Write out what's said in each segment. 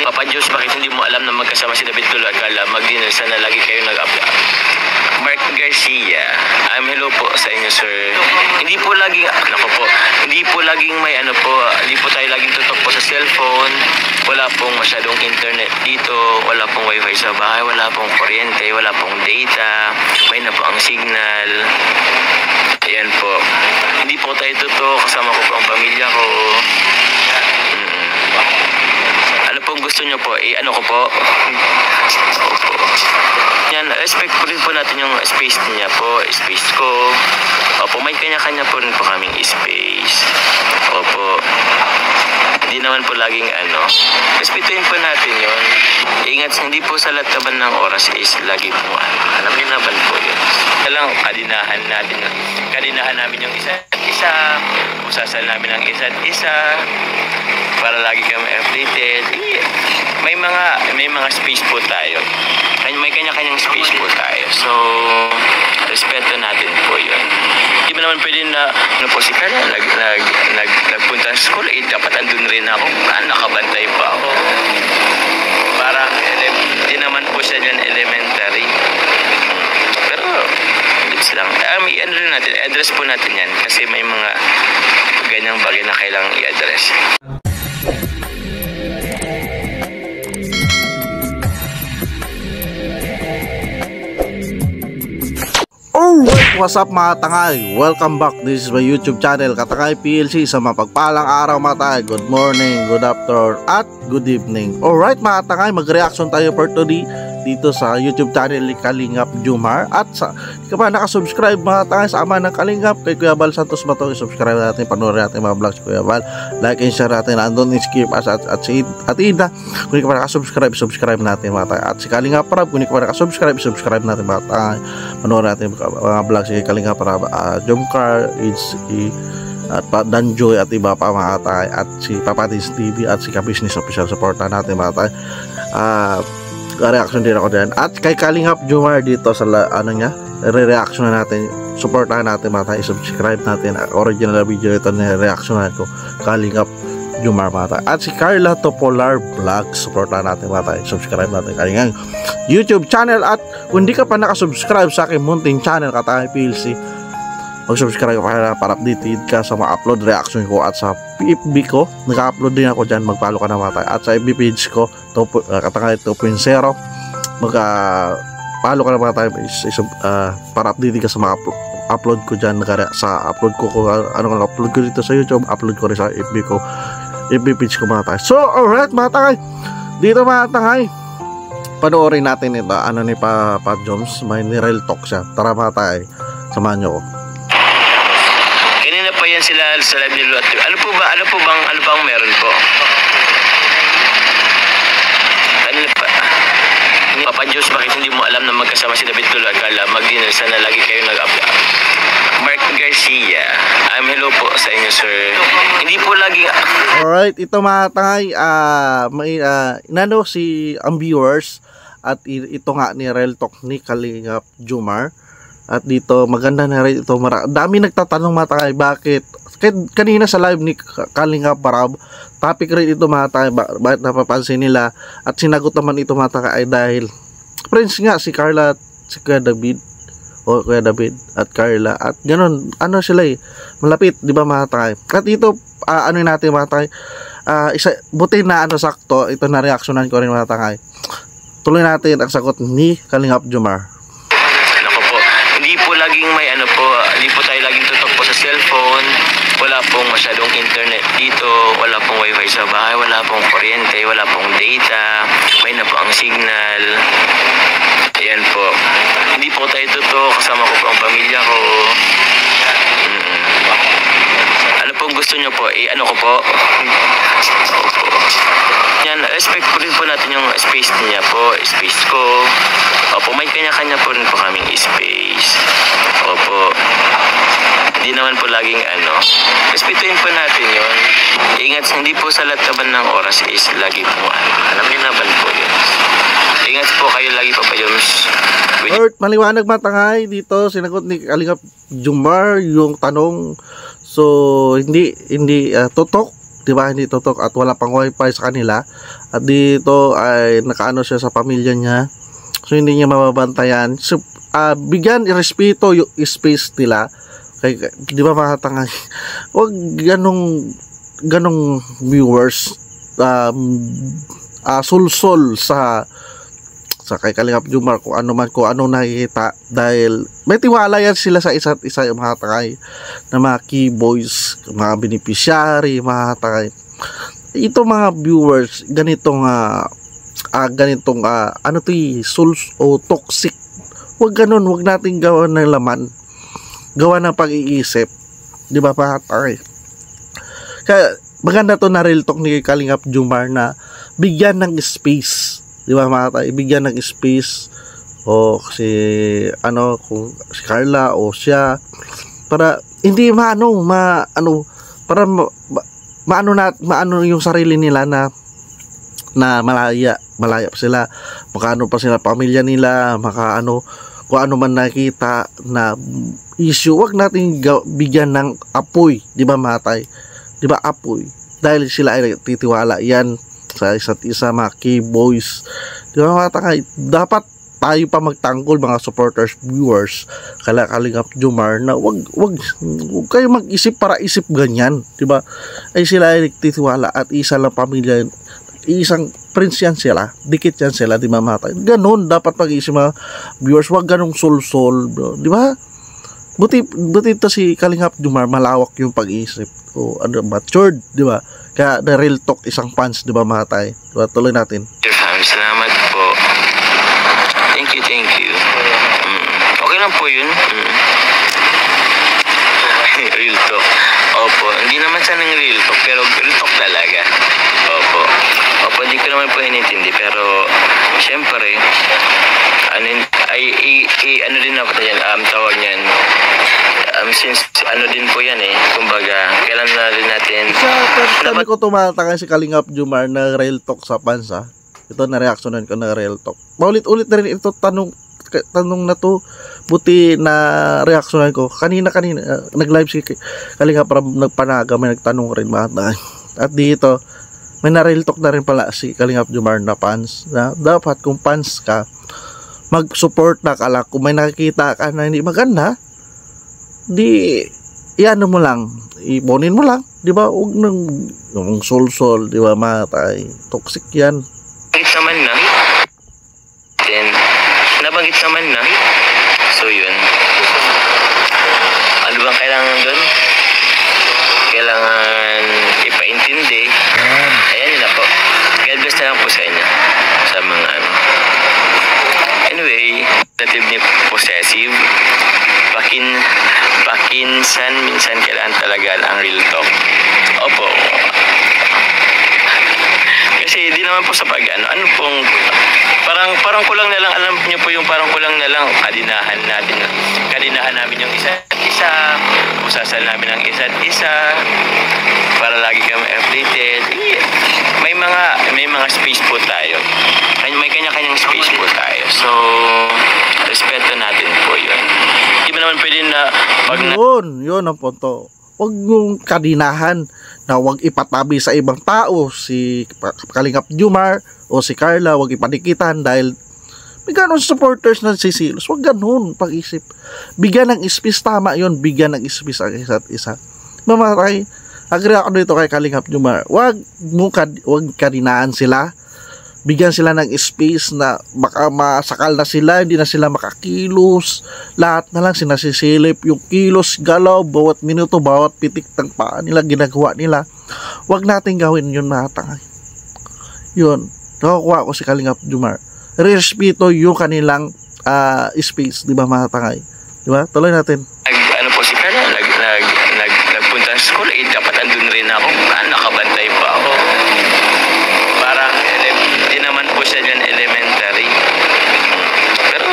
Papa Diyos, bakit hindi mo alam na magkasama si David Tulo at Carla Magdinel? Sana lagi kayo nag-upload. Mark Garcia, hello po sa inyo, sir. Hindi po laging, hindi po laging may hindi po tayo laging tutok po sa cellphone. Wala pong masyadong internet dito, wala pong wifi sa bahay, wala pong kuryente, wala pong data, may na po ang signal. Ayan po. Hindi po tayo tutok, kasama ko po ang pamilya ko. Ano pong gusto nyo po? Ano ko po? Opo. Yan, respect po rin po natin yung space niya po, space ko. Opo, may kanya-kanya po rin po kaming space. Opo. Hindi naman po laging respetuhin po natin yun. Ingat, hindi po sa lahat naman ng oras is lagi po alam niyo naman po yun. Talang kadinahan namin yung isa't isa, usasal namin ang isa't isa, para lagi kami updated. May mga space po tayo. May kanya-kanyang space po tayo. So, respeto natin po yun. Hindi mo naman pwede na, si Carla, nagpunta sa school, dapat andun rin ako. Nakabantay pa ako. Parang, hindi naman po siya dyan elementary. Pero, lips lang. Rin natin, address po natin yan. Kasi may mga ganyang bagay na kailangang i-address. Alright, what's up mga tangay? Welcome back. This is my YouTube channel, Katangay PLC. Sa mapagpalang araw mga tangay. Good morning, good afternoon, at good evening. Alright mga tangay, mag-reaction tayo for today dito sa YouTube channel ni Kalingap Jomar. At sa ka pa nakasubscribe mga tangay sa ama ng Kalingap kay Kuya Val Santos Matong, subscribe natin, panoorin natin mga vlogs Kuya Val, like and share natin, andun skip as at Ida. Kung hindi ka pa nakasubscribe, subscribe natin mga tangay. At si Kalingap Prab, kung hindi ka pa nakasubscribe, subscribe natin mga tangay, panoorin natin mga vlogs si Kalingap Prab, Jomcar, at Danjoy at iba pa mga tangay, at si Papatis TV at si Ka-Business Official. Supportan natin mga tangay. Reaction din ako dyan. At kay Kalingap Jomar dito sa re-reaction na natin, supportahan natin mga tayo, subscribe natin. Original video ito na reaction ko, Kalingap Jomar mga tayo. At si Carla Topolar Vlog, supportahan natin mga tayo, subscribe natin Kalingap YouTube channel. At kung hindi ka pa nakasubscribe sa aking munting channel, Katangay PLC, mag-subscribe ka para updated ka sa mga upload reaction ko. At sa FB ko, naka-upload din ako dyan, mag-follow ka na mga tayo. At sa FB page ko, Katangay 2.0, mag-follow ka na mga tayo para updated ka sa mga upload ko dyan. Sa upload ko, upload ko dito sa YouTube, upload ko rin sa FB ko, FB page ko mga tayo. So alright mga tayo, dito mga tayo, panoorin natin ito, ni Papa Joms, may ni-real talk siya. Tara mga tayo, samahan nyo ko. Pa yan sila sa live ni Luat. Ano bang meron po? Papa Diyos, bakit hindi mo alam na magkasama si David Tulo at Carla Magdinel? Sana lagi kayo nag-upload. Mark Garcia, hello po sa inyo, sir. Hindi po laging alright, ito mga tangay, may si ang viewers, at ito nga ni real talk ni Kalingap Jomar. At dito maganda na rin ito, dami nagtatanong mga tangay, bakit kanina sa live ni Kalingap Prab, topic rin ito mga tangay, bakit napapansin nila, at sinagot naman ito mga tangay dahil friends nga si Carla, si Kuya David at Carla, at ganun, sila malapit, di ba mga tangay. At ito natin mga tangay, buti na sakto ito na reaksyonan ko rin mga tangay. Tuloy natin ang sagot ni Kalingap Jomar. Hindi po tayo laging tutok po sa cellphone. Wala pong masyadong internet dito, wala pong wifi sa bahay, wala pong kuryente, wala pong data, may na po ang signal. Ayan po. Hindi po tayo tutok, kasama ko po ang pamilya ko. Ano pong gusto nyo po? Ano ko po? Opo. Yan, respect po rin po natin yung space niya po, space ko. Opo, may kanya-kanya po rin po kaming space. Opo. Hindi naman po laging respetuhin po natin yun. Ingat, hindi po sa lahat naman ng oras is lagi po alam niyo naman po yun. Ingat po kayo lagi pa yung maliwanag matangay dito, sinagot ni Kalingap Jomar yung tanong. So hindi tutok di ba, hindi tutok at wala pang wifi sa kanila, at dito ay nakaano siya sa pamilya niya, so hindi niya mababantayan. So bigyan irespeto yung space nila, kay, di ba mga tanga, wag ganong viewers sulsol sa kay Kalingap Jomar kung ano nakikita, dahil may tiwala yan sila sa isa't isa, yung mga takay na mga key boys, mga beneficiary, mga takay. Ito mga viewers, ganitong ano to, souls o toxic, wag ganun, wag nating gawa ng laman, gawa ng pag-iisip, di ba mga takay? Kaya maganda to na real talk ni Kalingap Jomar na bigyan ng space, di ba mga tayo, ibigyan ng space, o kung si Carla o siya, para hindi maano para maano yung sarili nila na malaya pa sila, makaano pa sila pamilya nila, makaano kung ano man nakita na issue, wag natin bigyan ng apoy, di ba mga tayo, di ba, apoy, dahil sila ay titiwala yan sa isa't isa, mga key boys, di ba mga takay? Dapat tayo pa magtanggol, mga supporters, viewers, Kalingap Jomar, na wag kayo mag-isip para isip ganyan, di ba? Ay sila ay titiwala at isa lang pamilya, isang prince yan sila, dikit yan sila, di ba mga takay? Ganun dapat pag-isip mga viewers, wag ganong sol-sol, bro, di ba? Buti ito si Kalingap Jomar, malawak yung pag-iisip, o matured, di ba? Kaya the real talk, isang fans, di ba mga tay? Diba? Tuloy natin. Dear fam, salamat po. Thank you. Okay lang po yun. Real talk. Opo, hindi naman sana ng real talk, pero real talk talaga. Opo, hindi ko naman po inintindi, pero syempre, ano din ako yan, tawag niyan, since din po yan kumbaga, kailan na rin natin sabi ko tumataka si Kalingap Jomar na real talk sa fans, ito na reaksyonan ko na real talk, paulit-ulit na rin ito tanong na to, buti na reaksyonan ko kanina nag-live si Kalingap, nagpanaga, may nagtanong rin mga, at dito may na real talk na rin pala si Kalingap Jomar na fans, na dapat kung fans ka, mag-support na kala, kung may nakikita ka na hindi maganda, di iano mo lang, iponin mo lang, di ba? Huwag nang yung sol-sol, di ba, matay, toxic yan. Nabanggit naman na, so yun, ano bang kailangan doon? Kailangan ipaintindi. Ayan yun na po, God bless na lang po sa inyo, sa mga anyway, relatively possessive, minsan kailangan talaga ang real talk. Opo. Kasi di naman po sa ano pong, parang kulang na lang, alam niyo po yung parang kulang na lang, kadinahan namin yung isa't isa, usasal namin ang isa't isa, para lagi kami updated. May mga space po tayo. May kanya-kanyang space po tayo. So, respeto natin po yun. Hindi mo naman pwede na yun ang punto. Huwag yung kadinahan na huwag ipatabi sa ibang tao si Kalingap Jomar o si Carla, huwag ipanikitan dahil may ganun supporters na sisilos. Huwag ganun pag-isip. Bigyan ng space, tama yun, bigyan ng space ang isa't isa. Mamatay, agree ako dito kay Kalingap Jomar. Huwag kadinahan sila. Bigyan sila ng space na baka masakal na sila, hindi na sila makakilos, lahat na lang sinasisilip, yung kilos, galaw, bawat minuto, bawat pitik ng paa nila, ginagawa nila. Huwag natin gawin yun, mga tangay. Yun, nakakuha ko si Kalingap Jomar, respeto yung kanilang space, di ba mga tangay? Di ba? Tuloy natin. Ano po si Carla, nagpunta sa school, dapat andun rin ako, nakabantay pa ako. Parang di naman po siya dyan elementary. Pero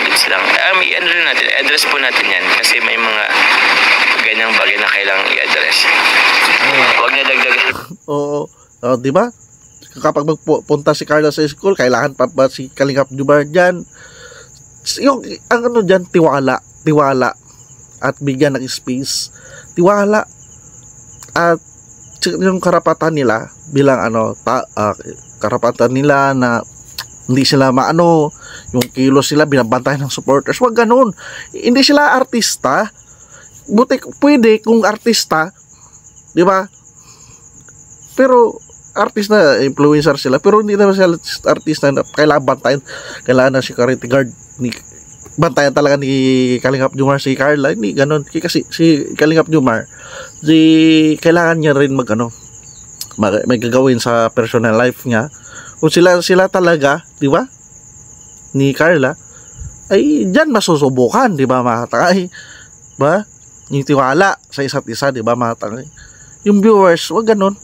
it's lang. Ano rin natin, address po natin yan kasi may mga ganyang bagay na kailangang i-address. Huwag na dagdagan. Oo. Di ba? Kapag magpunta si Carla sa school, kailangan pa ba si Kalingap Jomar dyan? Yung, ang ano dyan, tiwala at bigyan ng space. Tiwala at yung karapatan nila bilang karapatan nila na hindi sila maano, yung kilos sila binabantayan ng supporters. Wag ganun. Hindi sila artista. Buti pwede kung artista, di ba? Pero artist na influencer sila, pero hindi naman sila artista na kailangan bantayan, kailangan na security guard ni bantayan talaga ni Kalingap Jomar si Carla. Hindi ganun. Kasi si Kalingap Jomar, kailangan niya rin may gagawin sa personal life niya. Kung sila talaga, di ba, ni Carla, ay diyan masusubukan, di ba, mga takay, ba? Yung tiwala sa isa't isa, di ba, mga takay. Yung viewers, wag ganun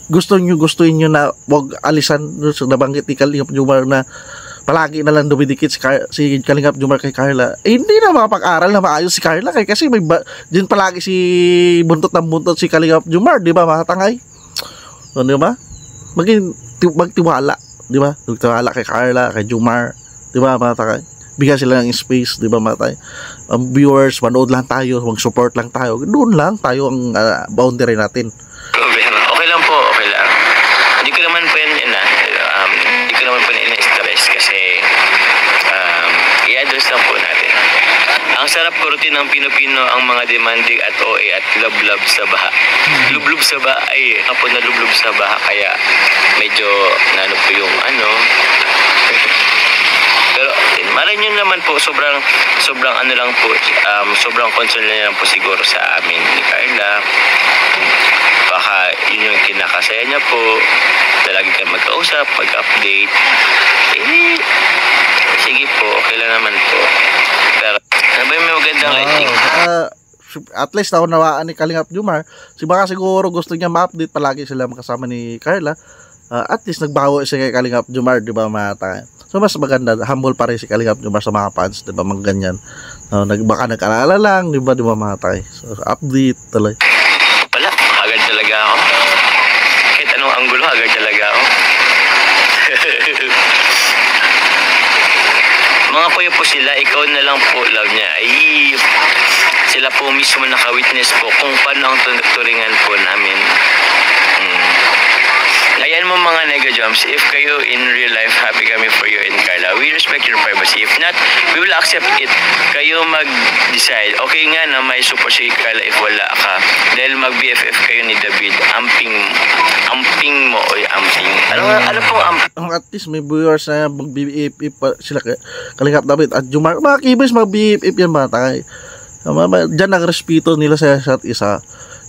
gustuin nyo na wag alisan sa nabanggit ni Kalingap Jomar na palagi na lang dumidikit si Kalingap Jomar kay Carla. Hindi na makapag-aral na maayos si Carla kasi may din palagi si buntot ng buntot si Kalingap Jomar, di ba, mga tangay? So, di ba? Magtiwala, di ba? Magtiwala kay Carla, kay Jomar, di ba, mga tangay? Bigyan sila ng space, di ba, mga tangay? Viewers, manood lang tayo, mag-support lang tayo. Doon lang tayo ang boundary natin. Okay lang po, okay lang. Hindi ko naman po hindi ko naman po ina-stress kasi i-address lang po natin. Ang sarap kurutin ng Pino-Pino ang mga demanding at OA at love sa baha. Lublub sa baha ay ako na lublub sa baha kaya medyo po yung pero malay nyo naman po sobrang lang po sobrang concern lang po siguro sa amin ni Carla. Baka yun yung kinakasaya niya po na lagi kayo magkausap, mag-update. Sige po, okay lang naman po. Pero ano ba yung may magandang lighting? At least nawaan ni Kalingap Jomar. Baka siguro gusto niya ma-update palagi sila makasama ni Carla. At least nagbago siya kay Kalingap Jomar, di ba, mga tayo? So mas maganda, humble pa rin si Kalingap Jomar sa mga fans, di ba, mga ganyan. Baka nag-alala lang, di ba, mga tayo? So update talaga. Wala, agad talaga ako. Kahit anong anggulo, agad talaga ako. Mga kuya po sila, ikaw na lang po love niya. Ay, sila po mismo naka-witness po kung paano ang turingan po namin. Ayan mo mga Nega Jumps, if kayo in real life happy kami for you and Carla, we respect your privacy. If not, we will accept it. Kayo mag-decide. Okay nga na may support si Carla if wala ka. Dahil mag-BFF kayo ni David, amping mo o amping. Ano pong amping? At least may viewers na mag-BFF sila Kalingap David at Jomar. Mga kibis mag-BFF yan, mga takay. Diyan ang respeto nila sa isa't isa.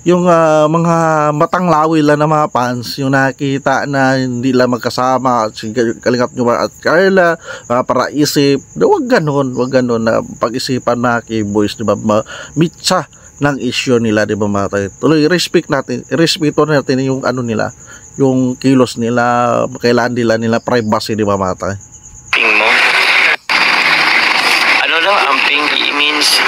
Yung mga matanglawi lang na mga fans, yung nakita na hindi lang magkasama si Kalingap Jomar at Carla, para isip, wag ganun na pag-isipan na kay boys, di ba, mitsa ng issue nila, di ba, mga tayo. Tuloy, respeto natin yung nila, yung kilos nila, kailangan nila privacy, di ba, mga tayo. Amping mo? Ano daw amping? It means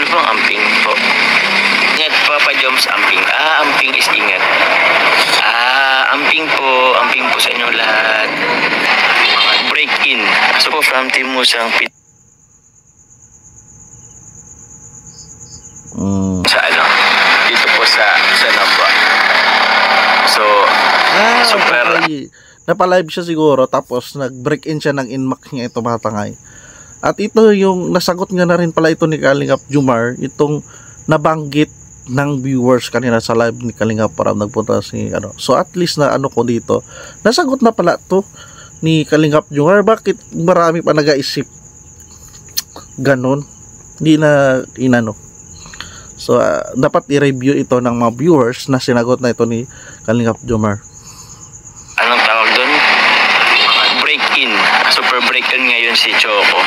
ang amping po. Ingat Papa Joms, amping. Amping is ingat. Amping po sa inyong lahat. Break in. So po from Team Musang sa dito po sa Nabwa. So super napalive siya siguro tapos nag-break in siya ng inmax niya ito, mga tangay. At ito yung nasagot nga na rin pala ito ni Kalingap Jomar, itong nabanggit ng viewers kanina sa live ni Kalingap para nagpunta si So at least na ko dito, nasagot na pala to ni Kalingap Jomar. Bakit marami pa nag-aisip ganon? Hindi na inano. So dapat i-review ito ng mga viewers na sinagot na ito ni Kalingap Jomar. Anong tawag doon? Break-in. Super break-in ngayon si Choco.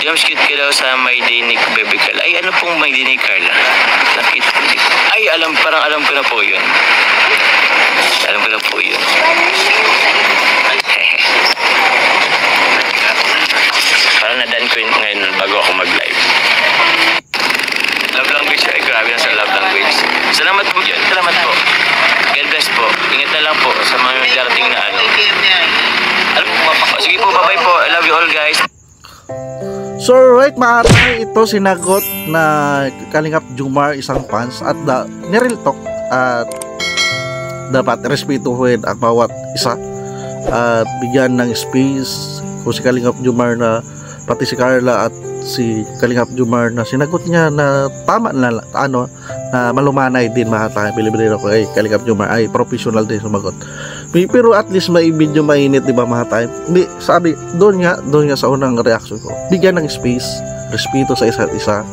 James, cute ka daw sa My Day ni Baby Carla. Ay, ano pong My Day ni Carla? Nakita ko. Ay, parang alam ko na po yun. Alam ko na po yun. Parang nadan ko yun ngayon bago ako mag-live. Love language. Ay, grabe na sa love language. Salamat po yun. Salamat po. God bless po. Ingat na lang po sa mga darating na ano. Sige po, bye-bye po. I love you all, guys. So right mga katangay, ito sinagot na Kalingap Jomar isang fans at niril talk at dapat respetuhin ang bawat isa at bigyan ng space kung si Kalingap Jomar na pati si Carla at si Kalingap Jomar na sinagot niya na tama na na malumanay din mga katangay. Bilibili ako kay Kalingap Jomar ay professional din sumagot. Pero at least may video mainit, di ba mga time? Hindi, sabi, doon nga sa unang reaction ko, bigyan ng space, respeto sa isa't isa.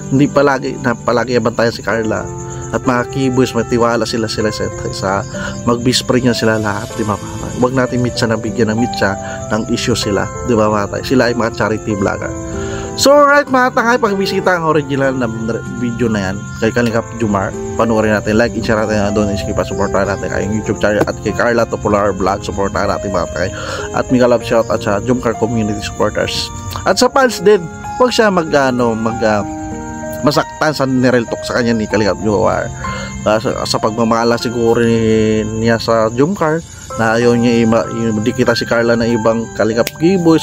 Hindi palagi bantayan si Carla at mga keyboys, matiwala sila sa isa, mag-bispring niya sila lahat, di ba mga time? Huwag natin mitsa na bigyan ng mitsa ng issue sila, di ba mga time? Sila ay mga charity vlogger. So right mga tangay, pagbisita ang original na video na yan kay Kalingap Jomar, panoorin natin, like, share natin doon, skip at supportahan natin kay YouTube channel at kay Carla Topolar Vlog, supportahan natin mga tangay, at mega love shout at sa Jomcar community supporters at sa fans din, huwag siya masaktan sa nireltok sa kanya ni Kalingap Jomar sa pagmamahala siguro niya sa Jomcar na ayaw niya dikita si Carla na ibang Kalingap Keyboys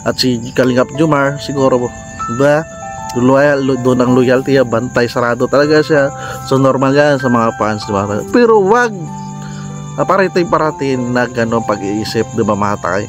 at si Kalingap Jomar siguro ba doon ang loyalty, bantay sarado talaga siya, so normal yan sa mga fans, diba? Pero wag parating na gano'ng pag-iisip, diba mga takay?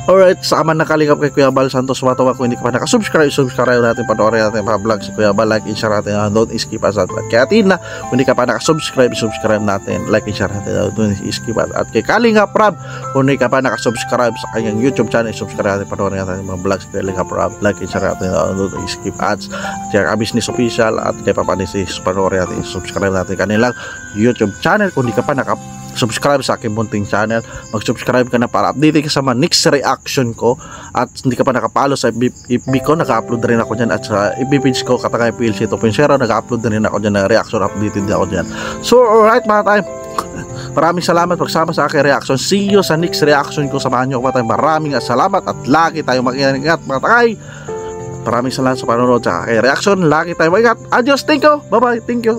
Alright, sa aman na Kalingap kay Kuya Bal Santos Matawa, kung hindi ka pa nakasubscribe, subscribe natin, panoorin natin mga vlog si Kuya Bal, like and share natin, don't skip us at kay Atina, kung hindi ka pa nakasubscribe, subscribe natin, like and share natin, don't skip us at kay Kalingap Rob, kung hindi ka pa nakasubscribe sa kanyang YouTube channel, subscribe natin, panoorin natin mga vlog si Kalingap Rob, like and share natin, don't skip ads at kay Business Official at kay Papanisis, panoorin natin, subscribe natin kanilang YouTube channel. Kung hindi ka pa subscribe sa aking munting channel, mag-subscribe ka na para update ka sa mga next reaction ko, at hindi ka pa nakapalo sa FB ko, naka-upload rin ako dyan, at sa FB page ko Katakay PLC 2.0, naka-upload rin ako dyan na reaction, updated din ako dyan. So alright mga time, maraming salamat pagsama sa aking reaction. See you sa next reaction ko, samahan nyo ako mga time. Maraming salamat at lagi tayo mag-ingat mga takay. Maraming salamat sa panonood sa aking reaction, lagi tayo mag-ingat. Adios, thank you, bye bye, thank you.